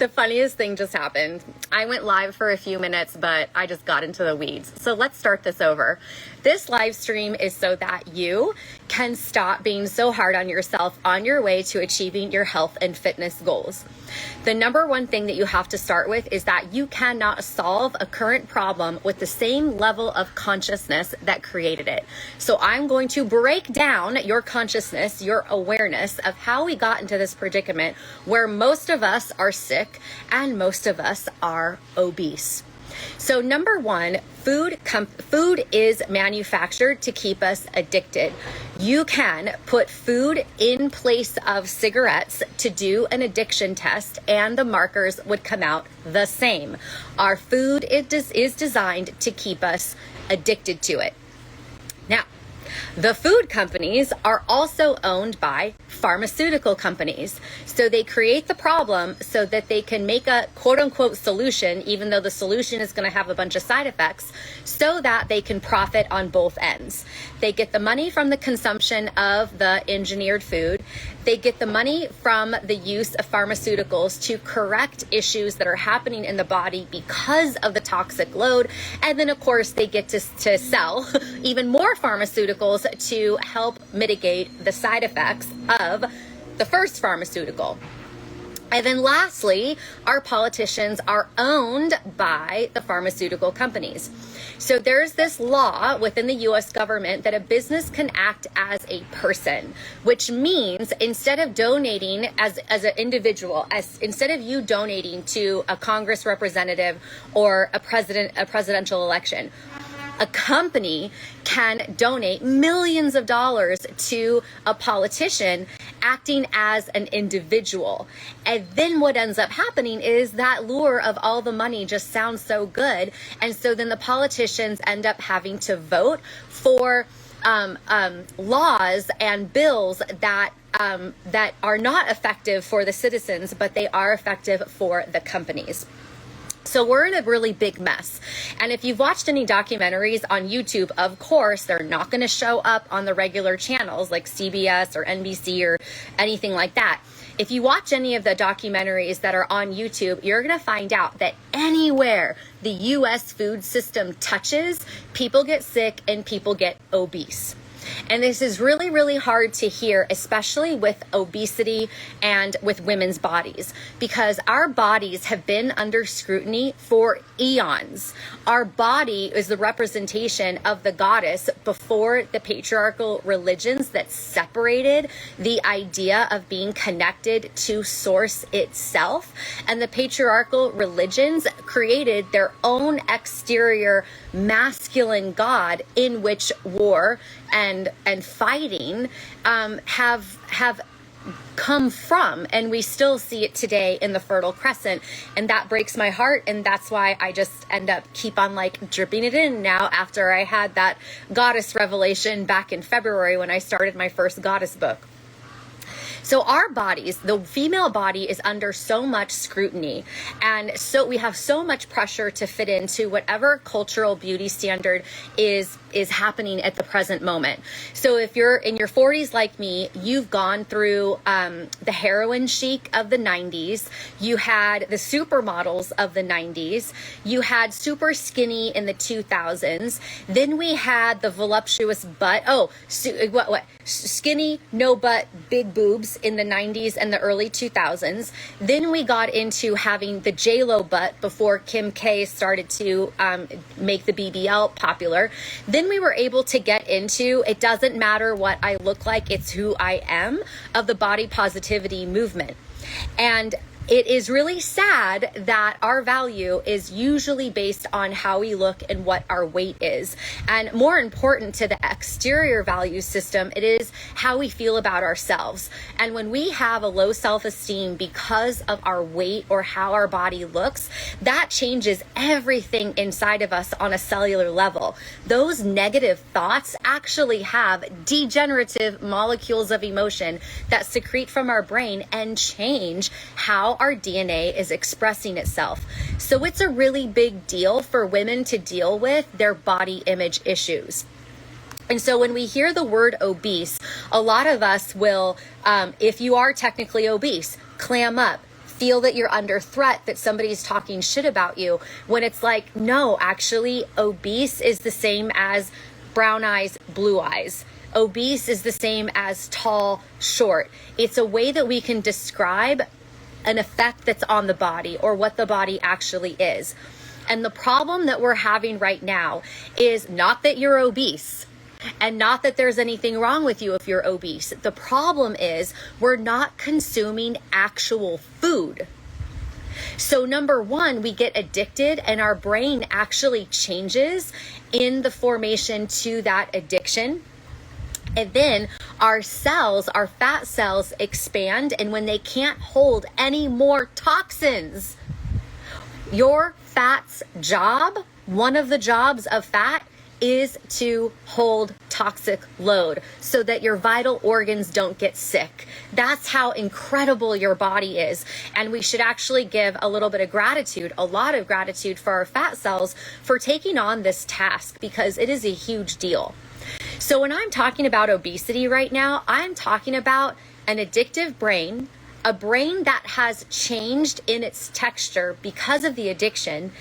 The funniest thing just happened. I went live for a few minutes, but I just got into the weeds. So let's start this over. This live stream is so that you can stop being so hard on yourself on your way to achieving your health and fitness goals. The number one thing that you have to start with is that you cannot solve a current problem with the same level of consciousness that created it. So I'm going to break down your consciousness, your awareness of how we got into this predicament where most of us are sick and most of us are obese. So number one, food is manufactured to keep us addicted. You can put food in place of cigarettes to do an addiction test and the markers would come out the same. Our food is designed to keep us addicted to it. Now, the food companies are also owned by pharmaceutical companies. So they create the problem so that they can make a quote unquote solution, even though the solution is going to have a bunch of side effects, so that they can profit on both ends. They get the money from the consumption of the engineered food. They get the money from the use of pharmaceuticals to correct issues that are happening in the body because of the toxic load. And then, of course, they get to sell even more pharmaceuticals to help mitigate the side effects of the first pharmaceutical. And then lastly, our politicians are owned by the pharmaceutical companies. So there's this law within the US government that a business can act as a person, which means instead of donating as an individual, instead of you donating to a Congress representative or a presidential election, a company can donate millions of dollars to a politician acting as an individual. And then what ends up happening is that lure of all the money just sounds so good. And so then the politicians end up having to vote for laws and bills that are not effective for the citizens, but they are effective for the companies. So we're in a really big mess. And if you've watched any documentaries on YouTube, of course, they're not going to show up on the regular channels like CBS or NBC or anything like that. If you watch any of the documentaries that are on YouTube, you're going to find out that anywhere the US food system touches, people get sick and people get obese. And this is really, really hard to hear, especially with obesity and with women's bodies, because our bodies have been under scrutiny for eons. Our body is the representation of the goddess before the patriarchal religions that separated the idea of being connected to source itself. And the patriarchal religions created their own exterior masculine god in which war and fighting have come from, and we still see it today in the Fertile Crescent, and that breaks my heart. And that's why I just end up keep on like dripping it in now after I had that goddess revelation back in February when I started my first goddess book. So our bodies, the female body is under so much scrutiny, and so we have so much pressure to fit into whatever cultural beauty standard is happening at the present moment. So if you're in your 40s like me, you've gone through the heroin chic of the 90s, you had the supermodels of the 90s, you had super skinny in the 2000s, then we had the voluptuous butt, skinny, no butt, big boobs in the 90s and the early 2000s. Then we got into having the J-Lo butt before Kim K started to make the BBL popular. Then we were able to get into it doesn't matter what I look like, it's who I am, of the body positivity movement. And it is really sad that our value is usually based on how we look and what our weight is. And more important to the exterior value system, it is how we feel about ourselves. And when we have a low self-esteem because of our weight or how our body looks, that changes everything inside of us on a cellular level. Those negative thoughts actually have degenerative molecules of emotion that secrete from our brain and change how our DNA is expressing itself. So it's a really big deal for women to deal with their body image issues. And so when we hear the word obese, a lot of us will, if you are technically obese, clam up, feel that you're under threat, that somebody's talking shit about you, when it's like, no, actually, obese is the same as brown eyes, blue eyes. Obese is the same as tall, short. It's a way that we can describe an effect that's on the body or what the body actually is. And the problem that we're having right now is not that you're obese and not that there's anything wrong with you if you're obese. The problem is we're not consuming actual food. So number one, we get addicted and our brain actually changes in the formation to that addiction. And then our cells, our fat cells expand, and when they can't hold any more toxins, your fat's job, one of the jobs of fat, is to hold toxic load so that your vital organs don't get sick. That's how incredible your body is. And we should actually give a little bit of gratitude, a lot of gratitude for our fat cells for taking on this task, because it is a huge deal. So when I'm talking about obesity right now, I'm talking about an addictive brain, a brain that has changed in its texture because of the addiction,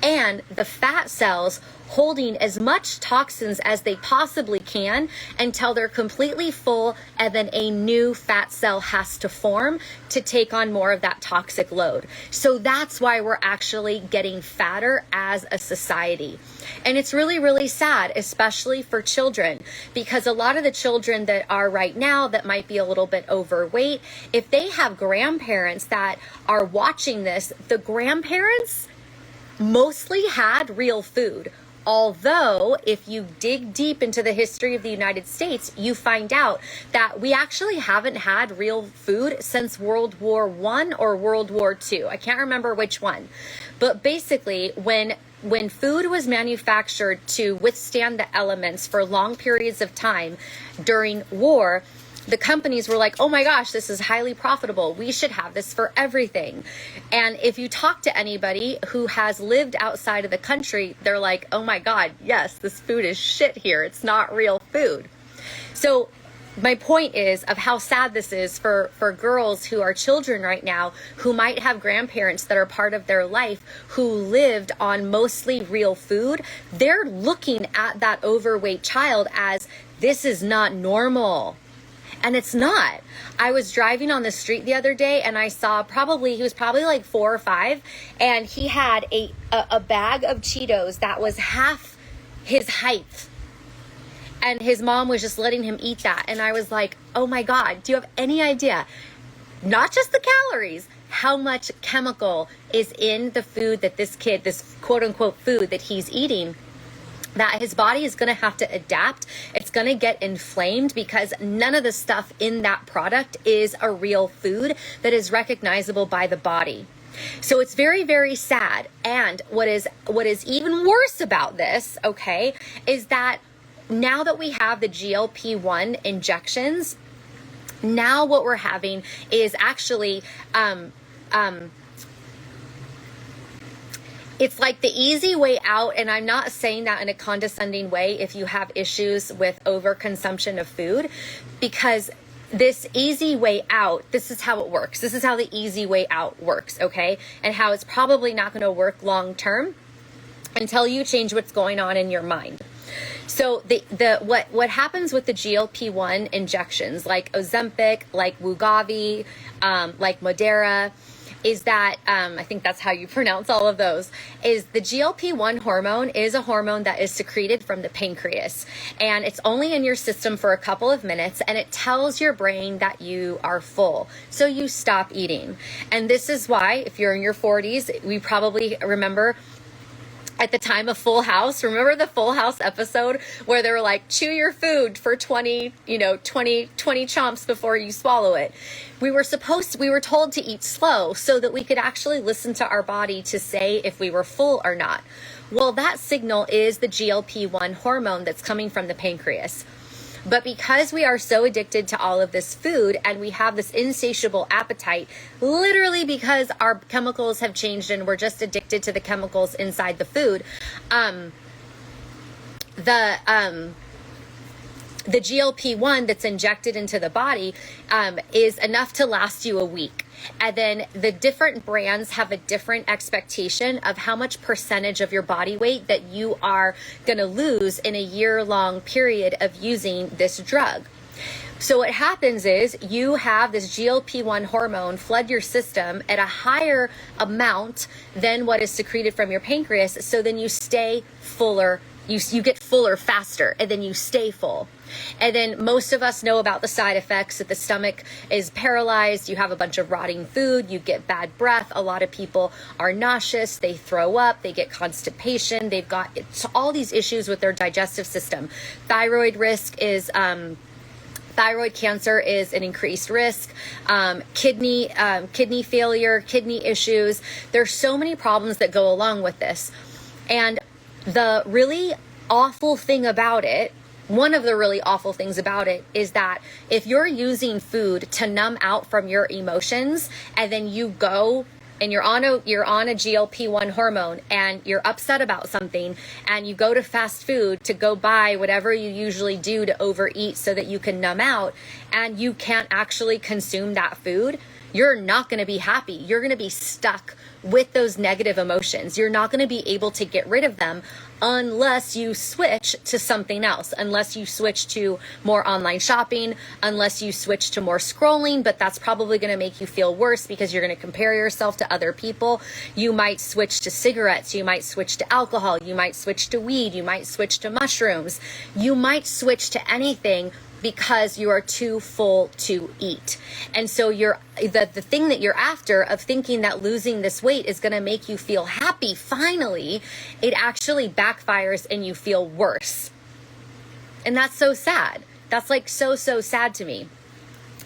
and the fat cells holding as much toxins as they possibly can until they're completely full, and then a new fat cell has to form to take on more of that toxic load. So that's why we're actually getting fatter as a society. And it's really, really sad, especially for children, because a lot of the children that are right now that might be a little bit overweight, if they have grandparents that are watching this, the grandparents mostly had real food. Although, if you dig deep into the history of the United States, you find out that we actually haven't had real food since World War I or World War II. I can't remember which one. But basically, when food was manufactured to withstand the elements for long periods of time during war, the companies were like, oh my gosh, this is highly profitable. We should have this for everything. And if you talk to anybody who has lived outside of the country, they're like, oh my God, yes, this food is shit here. It's not real food. So my point is of how sad this is for girls who are children right now, who might have grandparents that are part of their life who lived on mostly real food. They're looking at that overweight child as, this is not normal. And it's not. I was driving on the street the other day and I saw he was probably like 4 or 5, and he had a bag of Cheetos that was half his height. And his mom was just letting him eat that. And I was like, oh my God, do you have any idea? Not just the calories, how much chemical is in the food that this kid, this quote unquote food that he's eating, that his body is going to have to adapt. It's going to get inflamed because none of the stuff in that product is a real food that is recognizable by the body. So it's very, very sad. And what is even worse about this, okay, is that now that we have the GLP-1 injections, now what we're having is actually it's like the easy way out, and I'm not saying that in a condescending way if you have issues with overconsumption of food, because this easy way out, this is how it works. This is how the easy way out works, okay? And how it's probably not going to work long term until you change what's going on in your mind. So what happens with the GLP-1 injections, like Ozempic, like Wegovy, like Moderna, is that, I think that's how you pronounce all of those, is the GLP-1 hormone is a hormone that is secreted from the pancreas. And it's only in your system for a couple of minutes, and it tells your brain that you are full. So you stop eating. And this is why, if you're in your 40s, we probably remember at the time of Full House, remember the Full House episode where they were like, chew your food for 20 chomps before you swallow it. We were told to eat slow so that we could actually listen to our body to say if we were full or not. Well, that signal is the GLP-1 hormone that's coming from the pancreas. But because we are so addicted to all of this food and we have this insatiable appetite, literally because our chemicals have changed and we're just addicted to the chemicals inside the food, the GLP-1 that's injected into the body is enough to last you a week. And then the different brands have a different expectation of how much percentage of your body weight that you are going to lose in a year-long period of using this drug. So what happens is you have this GLP-1 hormone flood your system at a higher amount than what is secreted from your pancreas. So then you stay fuller, you get fuller faster, and then you stay full. And then most of us know about the side effects, that the stomach is paralyzed, you have a bunch of rotting food, you get bad breath, a lot of people are nauseous, they throw up, they get constipation, they've got all these issues with their digestive system. Thyroid cancer is an increased risk, kidney failure, kidney issues. There's so many problems that go along with this. And the really awful thing about it, one of the really awful things about it, is that if you're using food to numb out from your emotions, and then you go and you're on a GLP-1 hormone and you're upset about something and you go to fast food to go buy whatever you usually do to overeat so that you can numb out, and you can't actually consume that food, you're not going to be happy. You're going to be stuck with those negative emotions. You're not going to be able to get rid of them unless you switch to something else, unless you switch to more online shopping, unless you switch to more scrolling, but that's probably going to make you feel worse because you're going to compare yourself to other people. You might switch to cigarettes, you might switch to alcohol, you might switch to weed, you might switch to mushrooms, you might switch to anything because you are too full to eat. And so the thing that you're after, of thinking that losing this weight is going to make you feel happy finally, it actually backfires and you feel worse. And that's so sad. That's like so sad to me.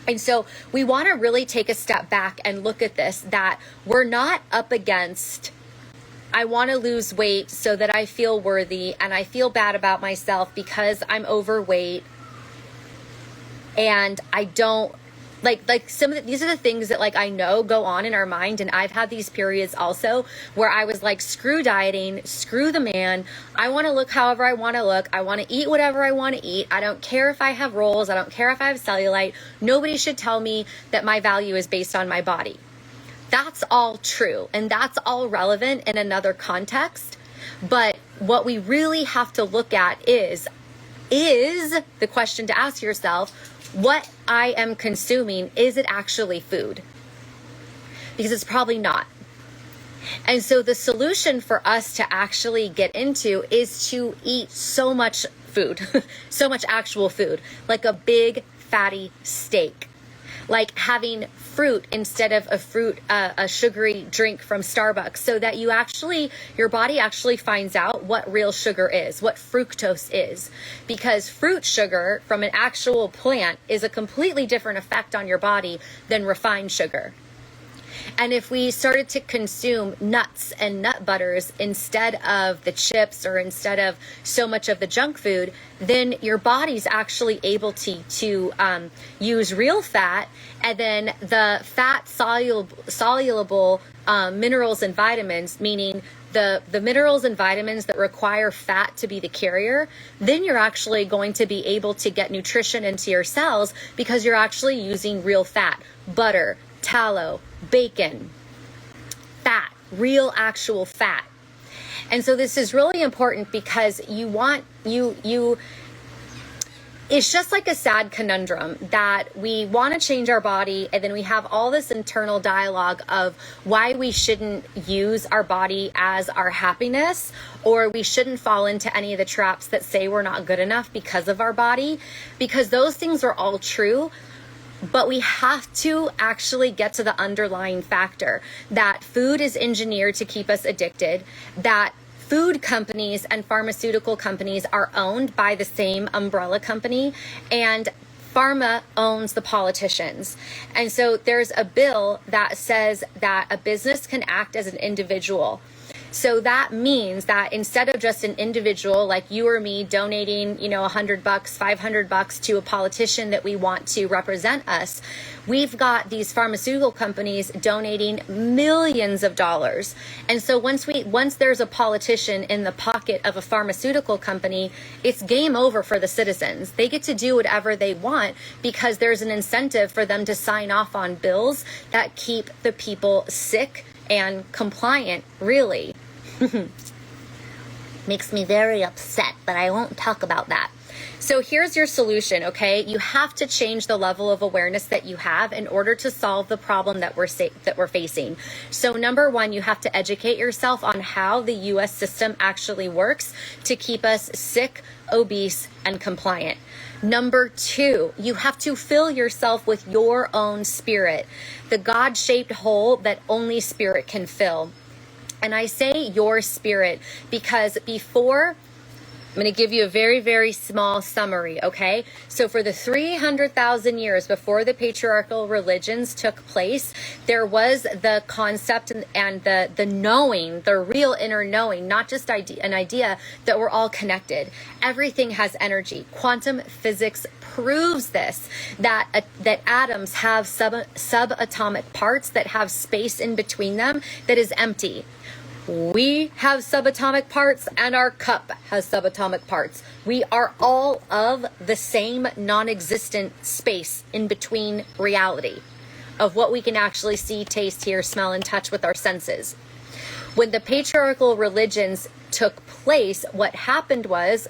And so we want to really take a step back and look at this, that we're not up against, I want to lose weight so that I feel worthy and I feel bad about myself because I'm overweight. And I don't like these are the things that I know go on in our mind. And I've had these periods also where I was like, screw dieting, screw the man. I want to look however I want to look. I want to eat whatever I want to eat. I don't care if I have rolls. I don't care if I have cellulite. Nobody should tell me that my value is based on my body. That's all true. And that's all relevant in another context. But what we really have to look at is the question to ask yourself, what I am consuming, is it actually food? Because it's probably not. And so the solution for us to actually get into is to eat so much food, so much actual food, like a big fatty steak, like having fruit instead of a sugary drink from Starbucks, so that your body actually finds out what real sugar is, what fructose is, because fruit sugar from an actual plant is a completely different effect on your body than refined sugar. And if we started to consume nuts and nut butters instead of the chips or instead of so much of the junk food, then your body's actually able to use real fat, and then the fat soluble minerals and vitamins, meaning the minerals and vitamins that require fat to be the carrier, then you're actually going to be able to get nutrition into your cells because you're actually using real fat, butter, tallow, bacon, fat, real actual fat. And so this is really important because it's just like a sad conundrum that we want to change our body, and then we have all this internal dialogue of why we shouldn't use our body as our happiness, or we shouldn't fall into any of the traps that say we're not good enough because of our body, because those things are all true. But we have to actually get to the underlying factor that food is engineered to keep us addicted, that food companies and pharmaceutical companies are owned by the same umbrella company, and Pharma owns the politicians. And so there's a bill that says that a business can act as an individual. So that means that instead of just an individual like you or me donating, $100, $500 to a politician that we want to represent us, we've got these pharmaceutical companies donating millions of dollars. And so once there's a politician in the pocket of a pharmaceutical company, it's game over for the citizens. They get to do whatever they want because there's an incentive for them to sign off on bills that keep the people sick and compliant, really. Makes me very upset, but I won't talk about that. So here's your solution, okay? You have to change the level of awareness that you have in order to solve the problem that we're facing. So number one, you have to educate yourself on how the U.S. system actually works to keep us sick, obese, and compliant. Number two, you have to fill yourself with your own spirit, the God-shaped hole that only spirit can fill. And I say your spirit because I'm going to give you a very, very small summary, okay? So for the 300,000 years before the patriarchal religions took place, there was the concept and the knowing, the real inner knowing, not just an idea that we're all connected. Everything has energy. Quantum physics proves this, that atoms have subatomic parts that have space in between them that is empty. We have subatomic parts and our cup has subatomic parts. We are all of the same non-existent space in between reality of what we can actually see, taste, hear, smell, and touch with our senses. When the patriarchal religions took place, what happened was,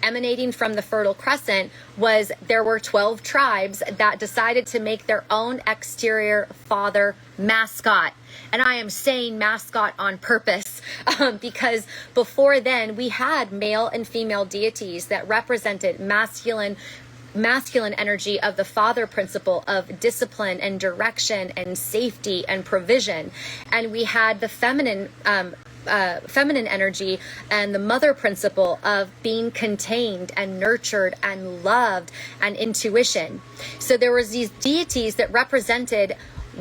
emanating from the Fertile Crescent, was there were 12 tribes that decided to make their own exterior father mascot. And I am saying mascot on purpose because before then we had male and female deities that represented masculine energy of the father principle of discipline and direction and safety and provision. And we had the feminine energy and the mother principle of being contained and nurtured and loved and intuition. So there was these deities that represented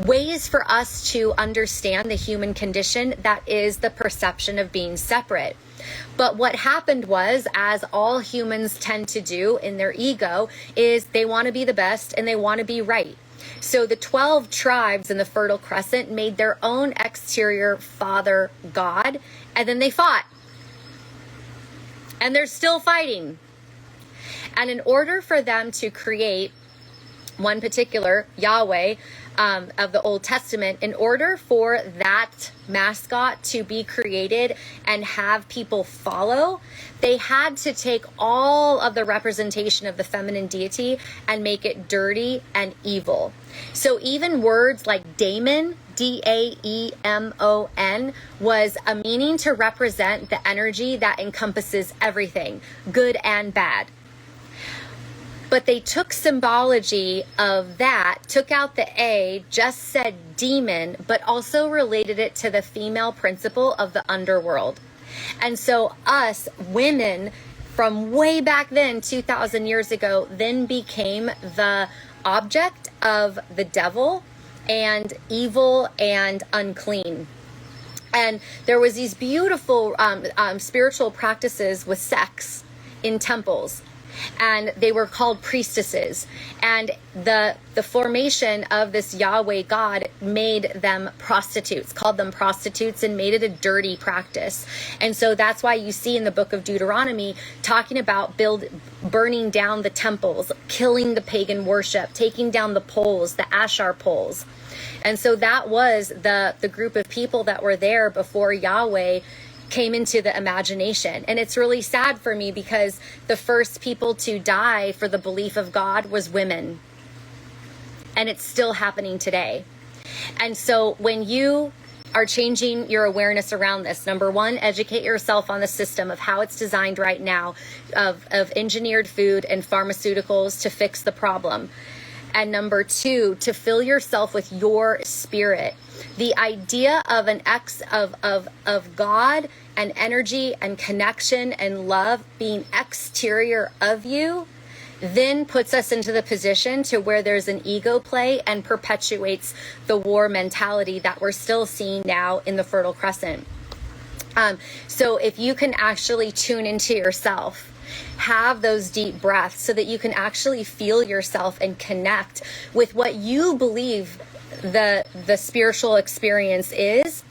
ways for us to understand the human condition, that is the perception of being separate. But what happened was, as all humans tend to do in their ego, is they want to be the best and they want to be right. So the 12 tribes in the Fertile Crescent made their own exterior father god, and then they fought. And they're still fighting. And in order for them to create one particular Yahweh of the Old Testament, in order for that mascot to be created and have people follow, they had to take all of the representation of the feminine deity and make it dirty and evil. So even words like daemon, D-A-E-M-O-N, was a meaning to represent the energy that encompasses everything, good and bad. But they took symbology of that, took out the A, just said demon, but also related it to the female principle of the underworld. And so us women from way back then, 2,000 years ago, then became the object of the devil and evil and unclean. And there was these beautiful spiritual practices with sex in temples. And they were called priestesses. And the formation of this Yahweh God made them prostitutes, called them prostitutes, and made it a dirty practice. And so that's why you see in the book of Deuteronomy talking about burning down the temples, killing the pagan worship, taking down the poles, the Ashar poles. And so that was the group of people that were there before Yahweh came into the imagination. And it's really sad for me because the first people to die for the belief of God was women. And it's still happening today. And so when you are changing your awareness around this, number one, educate yourself on the system of how it's designed right now of engineered food and pharmaceuticals to fix the problem. And number two, to fill yourself with your spirit. The idea of of God and energy and connection and love being exterior of you then puts us into the position to where there's an ego play and perpetuates the war mentality that we're still seeing now in the Fertile Crescent. So if you can actually tune into yourself, have those deep breaths so that you can actually feel yourself and connect with what you believe the spiritual experience is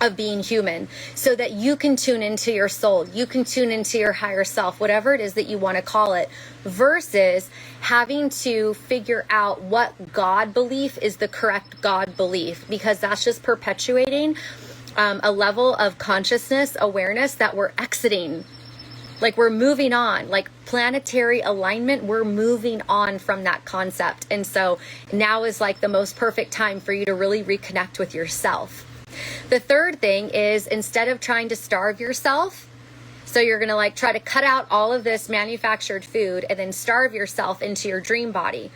of being human, so that you can tune into your soul, you can tune into your higher self, whatever it is that you want to call it, versus having to figure out what God belief is the correct God belief, because that's just perpetuating a level of consciousness awareness that we're exiting. Like, we're moving on, like planetary alignment, we're moving on from that concept. And so now is like the most perfect time for you to really reconnect with yourself. The third thing is, instead of trying to starve yourself, so you're going to like try to cut out all of this manufactured food and then starve yourself into your dream body,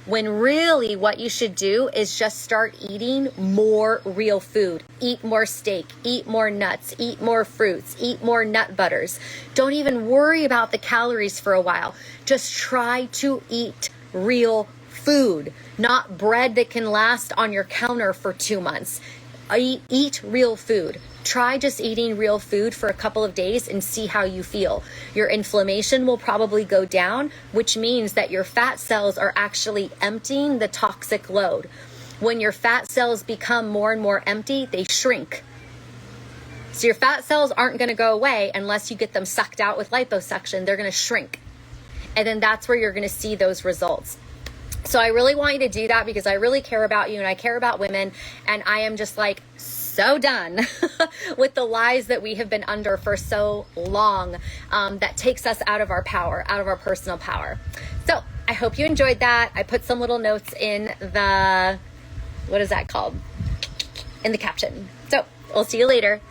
when really what you should do is just start eating more real food. Eat more steak, eat more nuts, eat more fruits, eat more nut butters. Don't even worry about the calories for a while. Just try to eat real food, not bread that can last on your counter for 2 months. Eat real food. Try just eating real food for a couple of days and see how you feel. Your inflammation will probably go down, which means that your fat cells are actually emptying the toxic load. When your fat cells become more and more empty, they shrink. So your fat cells aren't going to go away unless you get them sucked out with liposuction. They're going to shrink. And then that's where you're going to see those results. So I really want you to do that, because I really care about you and I care about women, and I am just like so done with the lies that we have been under for so long, that takes us out of our power, out of our personal power. So I hope you enjoyed that. I put some little notes in the, what is that called? In the caption. So we'll see you later.